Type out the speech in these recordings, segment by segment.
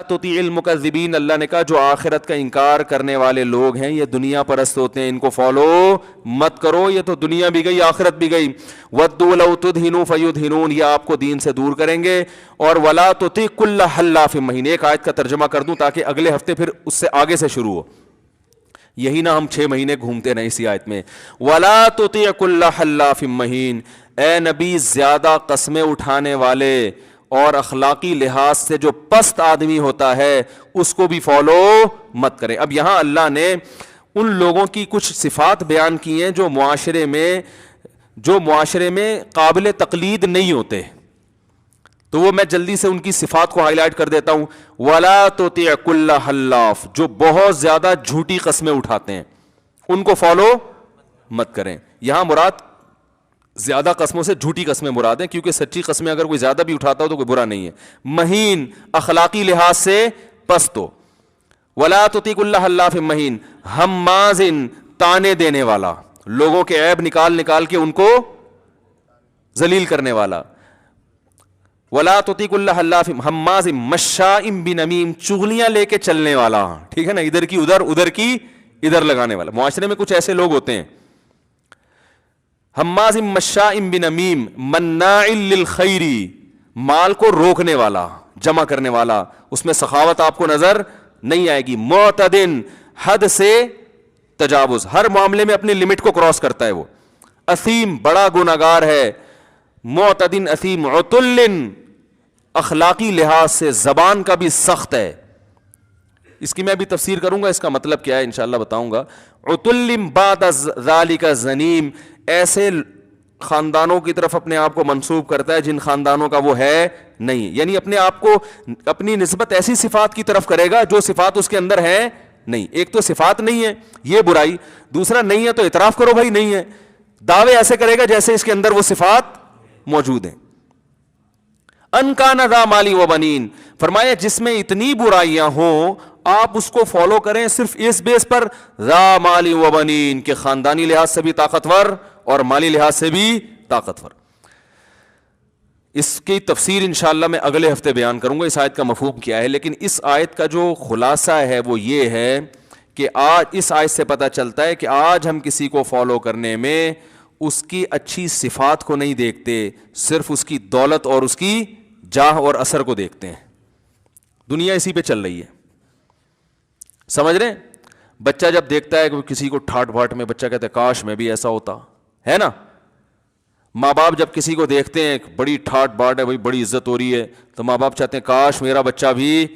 تطیع المکذبین، اللہ نے کہا جو آخرت کا انکار کرنے والے لوگ ہیں یہ دنیا پرست ہوتے ہیں، ان کو فالو مت کرو، یہ تو دنیا بھی گئی آخرت بھی گئی. ودوا لو تدہنوا فیدہنون، یہ آپ کو دین سے دور کریں گے. اور ولا تطیع کل حلاف مہین، ایک آیت کا ترجمہ کر دوں تاکہ اگلے ہفتے پھر اس سے آگے سے شروع ہو، یہی نہ ہم 6 مہینے گھومتے رہیں اسی آیت میں. ولا تطیع کل حلاف مہین، اے نبی زیادہ قسمیں اٹھانے والے اور اخلاقی لحاظ سے جو پست آدمی ہوتا ہے اس کو بھی فالو مت کریں. اب یہاں اللہ نے ان لوگوں کی کچھ صفات بیان کی ہیں جو معاشرے میں قابل تقلید نہیں ہوتے، تو وہ میں جلدی سے ان کی صفات کو ہائی لائٹ کر دیتا ہوں. وَلَا تُطِعْ كُلَّ حَلَّافٍ، جو بہت زیادہ جھوٹی قسمیں اٹھاتے ہیں ان کو فالو مت کریں. یہاں مراد زیادہ قسموں سے جھوٹی قسمیں مراد ہیں، کیونکہ سچی قسمیں اگر کوئی زیادہ بھی اٹھاتا ہو تو کوئی برا نہیں ہے. مہین، اخلاقی لحاظ سے پست ہو. وَلَا تُطِعْ كُلَّ حَلَّافٍ مہین، ہمازٍ، تانے دینے والا، لوگوں کے عیب نکال کے ان کو ذلیل کرنے والا. وَلَا تُطِعْ كُلَّ حَلَّافٍ ہمازٍ مَشَّاءٍ بِنَمِيمٍ، چغلیاں لے کے چلنے والا، ٹھیک ہے نا، ادھر کی ادھر، ادھر کی ادھر لگانے والا. معاشرے میں کچھ ایسے لوگ ہوتے ہیں. ہمازٍ مَشَّاءٍ بِنَمِيمٍ مَنَّاعٍ لِلْخَيْرِ، مال کو روکنے والا، جمع کرنے والا، اس میں سخاوت آپ کو نظر نہیں آئے گی. معتدٍ، حد سے تجاوز، ہر معاملے میں اپنی لمٹ کو کراس کرتا ہے وہ. اثیم، بڑا گناہگار ہے. معتدٍ اثیم. عتلٍ، اخلاقی لحاظ سے زبان کا بھی سخت ہے. اس کی میں بھی تفسیر کروں گا، اس کا مطلب کیا ہے انشاءاللہ بتاؤں گا. عتلٍ بعد ذلک زنیم، ایسے خاندانوں کی طرف اپنے آپ کو منسوب کرتا ہے جن خاندانوں کا وہ ہے نہیں، یعنی اپنے آپ کو اپنی نسبت ایسی صفات کی طرف کرے گا جو صفات اس کے اندر ہے نہیں. ایک تو صفات نہیں ہے یہ برائی، دوسرا نہیں ہے تو اعتراف کرو بھائی نہیں ہے، دعوے ایسے کرے گا جیسے اس کے اندر وہ صفات موجود ہیں. ان کان ذا مال و بنین، فرمایا جس میں اتنی برائیاں ہوں آپ اس کو فالو کریں صرف اس بیس پر، ذا مال و بنین، کہ خاندانی لحاظ سے بھی طاقتور اور مالی لحاظ سے بھی طاقتور. اس کی تفسیر انشاءاللہ میں اگلے ہفتے بیان کروں گا اس آیت کا مفہوم کیا ہے. لیکن اس آیت کا جو خلاصہ ہے وہ یہ ہے کہ آج اس آیت سے پتہ چلتا ہے کہ آج ہم کسی کو فالو کرنے میں اس کی اچھی صفات کو نہیں دیکھتے، صرف اس کی دولت اور اس کی جاہ اور اثر کو دیکھتے ہیں. دنیا اسی پہ چل رہی ہے، سمجھ رہے ہیں؟ بچہ جب دیکھتا ہے کہ کسی کو ٹھاٹ بھاٹ میں، بچہ کہتا ہے کاش میں بھی ایسا ہوتا ہے نا. ماں باپ جب کسی کو دیکھتے ہیں بڑی ٹھاٹ بھاٹ ہے بھائی، بڑی عزت ہو رہی ہے، تو ماں باپ چاہتے ہیں کاش میرا بچہ بھی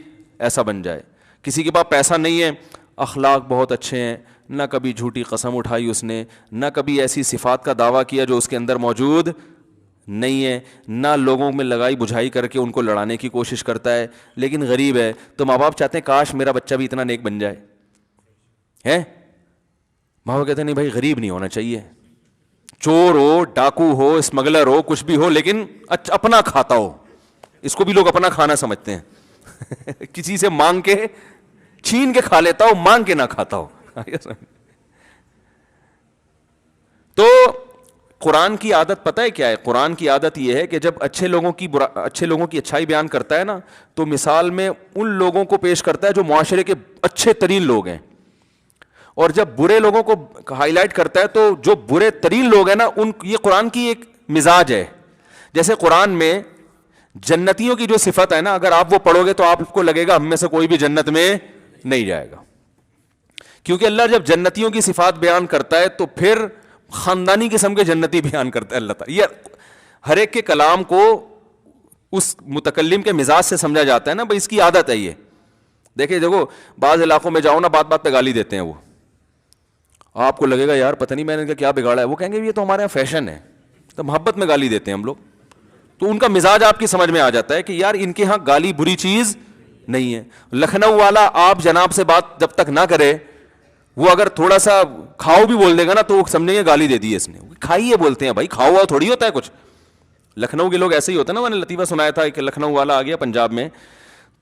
ایسا بن جائے. کسی کے پاس پیسہ نہیں ہے، اخلاق بہت اچھے ہیں، نہ کبھی جھوٹی قسم اٹھائی اس نے، نہ کبھی ایسی صفات کا دعویٰ کیا جو اس کے اندر موجود نہیں ہے، نہ لوگوں میں لگائی بجھائی کر کے ان کو لڑانے کی کوشش کرتا ہے، لیکن غریب ہے، تو ماں باپ چاہتے ہیں کاش میرا بچہ بھی اتنا نیک بن جائے. ہے ماں باپ کہتے ہیں نہیں بھائی غریب نہیں ہونا چاہیے، چور ہو، ڈاکو ہو، اسمگلر ہو، کچھ بھی ہو، لیکن اپنا کھاتا ہو. اس کو بھی لوگ اپنا کھانا سمجھتے ہیں. کسی سے مانگ کے چھین کے کھا لیتا ہو، مانگ کے نہ کھاتا ہو. تو قرآن کی عادت پتہ ہے کیا ہے؟ قرآن کی عادت یہ ہے کہ جب اچھے لوگوں کی اچھائی بیان کرتا ہے نا تو مثال میں ان لوگوں کو پیش کرتا ہے جو معاشرے کے اچھے ترین لوگ ہیں، اور جب برے لوگوں کو ہائی لائٹ کرتا ہے تو جو برے ترین لوگ ہیں نا یہ قرآن کی ایک مزاج ہے. جیسے قرآن میں جنتیوں کی جو صفت ہے نا، اگر آپ وہ پڑھو گے تو آپ کو لگے گا ہم میں سے کوئی بھی جنت میں نہیں جائے گا، کیونکہ اللہ جب جنتیوں کی صفات بیان کرتا ہے تو پھر خاندانی قسم کے جنتی بیان کرتا ہے اللہ تعالیٰ. یہ ہر ایک کے کلام کو اس متکلم کے مزاج سے سمجھا جاتا ہے نا، بھائی اس کی عادت ہے یہ. دیکھو بعض علاقوں میں جاؤ نا، بات بات پہ گالی دیتے ہیں وہ، آپ کو لگے گا یار پتہ نہیں میں نے کیا بگاڑا ہے، وہ کہیں گے یہ تو ہمارے یہاں فیشن ہے، تو محبت میں گالی دیتے ہیں ہم لوگ. تو ان کا مزاج آپ کی سمجھ میں آ جاتا ہے کہ یار ان کے ہاں گالی بری چیز نہیں ہے. لکھنؤ والا آپ جناب سے بات جب تک نہ کرے، وہ اگر تھوڑا سا کھاؤ بھی بول دے گا نا تو وہ سمجھیں گے گالی دے دی ہے اس نے. کھائیے بولتے ہیں بھائی، کھاؤ ہوا تھوڑی ہوتا ہے کچھ. لکھنؤ کے لوگ ایسے ہی ہوتے ہیں نا. میں نے لطیفہ سنایا تھا کہ لکھنؤ والا آ گیا پنجاب میں،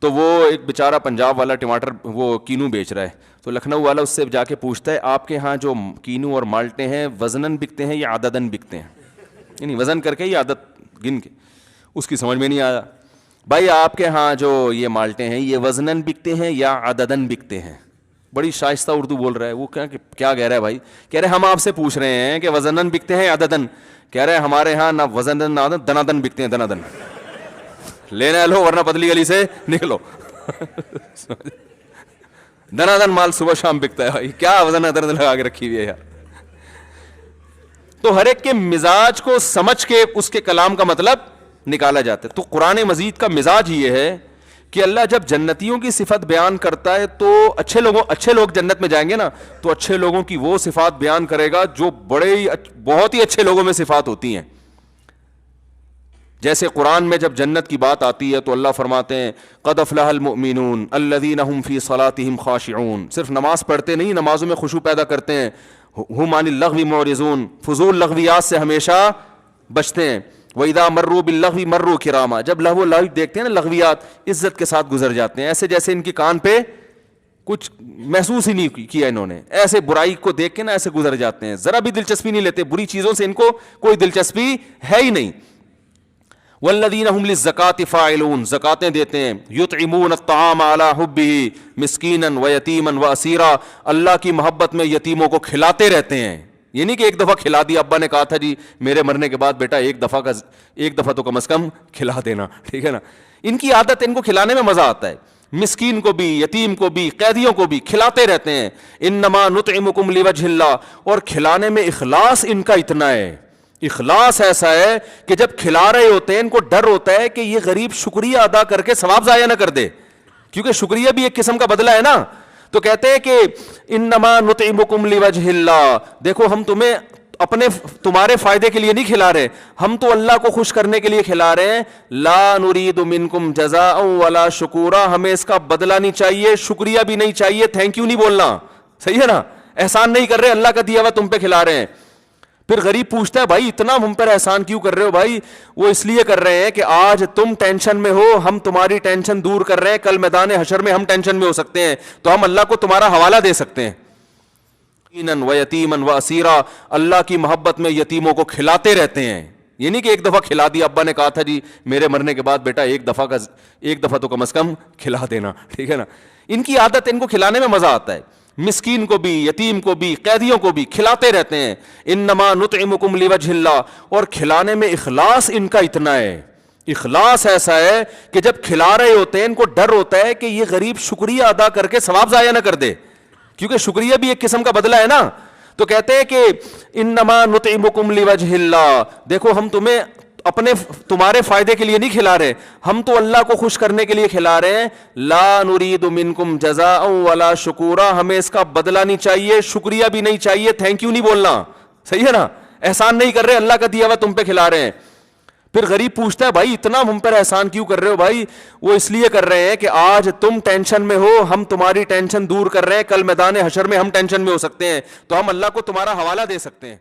تو وہ ایک بیچارہ پنجاب والا ٹماٹر وہ کینو بیچ رہا ہے، تو لکھنؤ والا اس سے جا کے پوچھتا ہے آپ کے ہاں جو کینو اور مالٹے ہیں وزناً بکتے ہیں یا عدداً بکتے ہیں، یعنی وزن کر کے یا عدد گن کے. اس کی سمجھ میں نہیں آیا. بھائی آپ کے ہاں جو یہ مالٹے ہیں یہ وزنن بکتے ہیں یا عددن بکتے ہیں؟ بڑی شائستہ اردو بول رہا ہے وہ. کیا کہہ رہا ہے بھائی؟ کہہ رہے ہم آپ سے پوچھ رہے ہیں کہ وزنن بکتے ہیں یا عددن؟ کہہ رہے ہمارے ہاں نہ وزنن نہ عددن، دنادن بکتے ہیں. دنادن لینا لو ورنہ پتلی گلی سے نکلو. دنادن مال صبح شام بکتا ہے بھائی، کیا وزن عدد لگا کے رکھی ہوئی ہے یار. تو ہر ایک کے مزاج کو سمجھ کے اس کے کلام کا مطلب نکالا جاتا ہے. تو قرآن مجید کا مزاج یہ ہے کہ اللہ جب جنتیوں کی صفت بیان کرتا ہے تو اچھے لوگ جنت میں جائیں گے نا، تو اچھے لوگوں کی وہ صفات بیان کرے گا جو بہت ہی اچھے لوگوں میں صفات ہوتی ہیں. جیسے قرآن میں جب جنت کی بات آتی ہے تو اللہ فرماتے ہیں قد افلح المؤمنون الذین هم فی صلاتهم خاشعون. صرف نماز پڑھتے نہیں، نمازوں میں خشوع پیدا کرتے ہیں. ہم عن اللغو معرضون، فضول لغویات سے ہمیشہ بچتے ہیں. وَإِذَا مَرُّوا بِاللَّغْوِ مَرُّوا كِرَامًا، جب لغو لغو دیکھتے ہیں نا لغویات، عزت کے ساتھ گزر جاتے ہیں، ایسے جیسے ان کی کان پہ کچھ محسوس ہی نہیں کیا انہوں نے. ایسے برائی کو دیکھ کے نا ایسے گزر جاتے ہیں، ذرا بھی دلچسپی نہیں لیتے، بری چیزوں سے ان کو کوئی دلچسپی ہے ہی نہیں. والذین هم للزکاۃ فاعلون، زکاتیں دیتے ہیں. یطعمون الطعام علی حبہ مسکینا ویتیما واسیرا، اللہ کی محبت میں یتیموں کو کھلاتے رہتے ہیں. یہ نہیں کہ ایک دفعہ کھلا دیا، ابا نے کہا تھا جی میرے مرنے کے بعد بیٹا ایک دفعہ تو کم از کم کھلا دینا، ٹھیک ہے نا. ان کی عادت، ان کو کھلانے میں مزہ آتا ہے. مسکین کو بھی، یتیم کو بھی، قیدیوں کو بھی کھلاتے رہتے ہیں. انما نطعمکم لوجہ اللہ، اور کھلانے میں اخلاص ان کا اتنا ہے، اخلاص ایسا ہے کہ جب کھلا رہے ہوتے ہیں ان کو ڈر ہوتا ہے کہ یہ غریب شکریہ ادا کر کے ثواب ضائع نہ کر دے، کیونکہ شکریہ بھی ایک قسم کا بدلہ ہے نا. تو کہتے ہیں کہ انما نطعمکم لوجہ اللہ، دیکھو ہم تمہارے فائدے کے لیے نہیں کھلا رہے، ہم تو اللہ کو خوش کرنے کے لیے کھلا رہے ہیں. لا نرید منکم جزاء ولا شکورا، ہمیں اس کا بدلہ نہیں چاہیے، شکریہ بھی نہیں چاہیے، تھینک یو نہیں بولنا، صحیح ہے نا. احسان نہیں کر رہے، اللہ کا دیا ہوا تم پہ کھلا رہے ہیں. پھر غریب پوچھتا ہے بھائی اتنا ہم پر احسان کیوں کر رہے ہو؟ بھائی وہ اس لیے کر رہے ہیں کہ آج تم ٹینشن میں ہو، ہم تمہاری ٹینشن دور کر رہے ہیں، کل میدان حشر میں ہم ٹینشن میں ہو سکتے ہیں، تو ہم اللہ کو تمہارا حوالہ دے سکتے ہیں. ویتیما واسیرا، اللہ کی محبت میں یتیموں کو کھلاتے رہتے ہیں. یہ نہیں کہ ایک دفعہ کھلا دیا، ابا نے کہا تھا جی میرے مرنے کے بعد بیٹا ایک دفعہ تو کم از کم کھلا دینا، ٹھیک ہے نا. ان کی عادت، ان کو کھلانے میں مزہ آتا ہے. مسکین کو بھی، یتیم کو بھی، قیدیوں کو بھی کھلاتے رہتے ہیں. انما نطعمکم لوجہ اللہ، اور کھلانے میں اخلاص ان کا اتنا ہے، اخلاص ایسا ہے کہ جب کھلا رہے ہوتے ہیں ان کو ڈر ہوتا ہے کہ یہ غریب شکریہ ادا کر کے ثواب ضائع نہ کر دے، کیونکہ شکریہ بھی ایک قسم کا بدلہ ہے نا. تو کہتے ہیں کہ انما نطعمکم لوجہ اللہ، دیکھو ہم تمہارے فائدے کے لیے نہیں کھلا رہے، ہم تو اللہ کو خوش کرنے کے لیے کھلا رہے ہیں. لا نرید منکم جزاء ولا شکورا، ہمیں اس کا بدلہ نہیں چاہیے، شکریہ بھی نہیں چاہیے، تھینک یو نہیں بولنا، صحیح ہے نا. احسان نہیں کر رہے، اللہ کا دیا ہوا تم پہ کھلا رہے ہیں. پھر غریب پوچھتا ہے بھائی اتنا ہم پر احسان کیوں کر رہے ہو؟ بھائی وہ اس لیے کر رہے ہیں کہ آج تم ٹینشن میں ہو، ہم تمہاری ٹینشن دور کر رہے ہیں، کل میدان حشر میں ہم ٹینشن میں ہو سکتے ہیں، تو ہم اللہ کو تمہارا حوالہ دے سکتے ہیں.